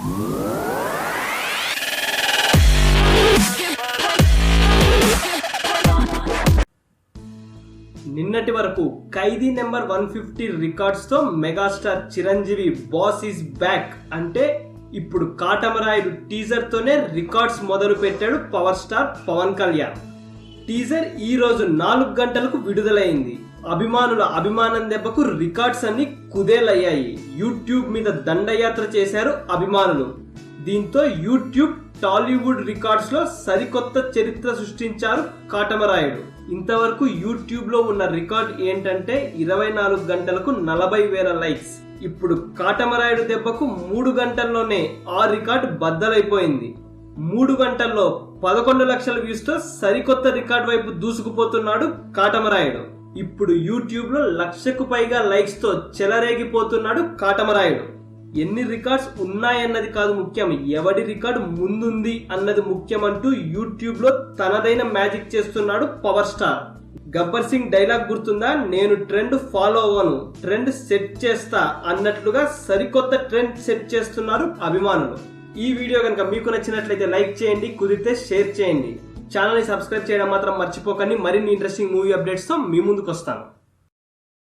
నిన్నటి వరకు Khaidi number 150 records తో megastar Chiranjeevi boss is back అంటే ఇప్పుడు కాటమరాయుడు టీజర్ తోనే రికార్డ్స్ మొదలు పెట్టాడు power star Pawan Kalyan. Teaser ఈ రోజు 4 గంటలకు విడుదలైంది. అభిమానుల అభిమానం దెబ్బకు రికార్డ్స్ అన్ని కుదేలయ్యాయి. యూట్యూబ్ మీద దండయాత్ర చేశారు అభిమానులు. దీంతో యూట్యూబ్ టాలీవుడ్ రికార్డ్స్ లో సరికొత్త చరిత్ర సృష్టించారు కాటమరాయుడు. ఇంతవరకు యూట్యూబ్ లో ఉన్న రికార్డ్ ఏంటంటే 24 గంటలకు 40,000 లైక్స్. ఇప్పుడు కాటమరాయుడు దెబ్బకు 3 గంటల్లోనే ఆ రికార్డ్ బద్దలైపోయింది. 3 గంటల్లో 11 లక్షల వ్యూస్ తో సరికొత్త రికార్డ్ వైపు దూసుకుపోతున్నాడు కాటమరాయుడు. ఇప్పుడు యూట్యూబ్ లో 1,00,000కు పైగా లైక్స్ తో చెలరేగిపోతున్నాడు కాటమరాయుడు. ఎన్ని రికార్డ్స్ ఉన్నాయన్నది కాదు ముఖ్యం, ఎవడి రికార్డు ముందుంది అన్నది ముఖ్యం అంటూ యూట్యూబ్ లో తనదైన మ్యాజిక్ చేస్తున్నాడు power star. Gabbar Singh dialogue గుర్తుందా? నేను ట్రెండ్ ఫాలో అవ్వను, ట్రెండ్ సెట్ చేస్తా అన్నట్లుగా సరికొత్త ట్రెండ్ సెట్ చేస్తున్నారు అభిమానులు. ఈ వీడియో కనుక మీకు నచ్చినట్లయితే లైక్ చేయండి, కుదిరితే షేర్ చేయండి. ఛానల్ ని సబ్స్క్రైబ్ చేయడం మాత్రం మర్చిపోకండి. మరిన్ని ఇంట్రెస్టింగ్ మూవీ అప్డేట్స్ తో మీ ముందుకు వస్తాను.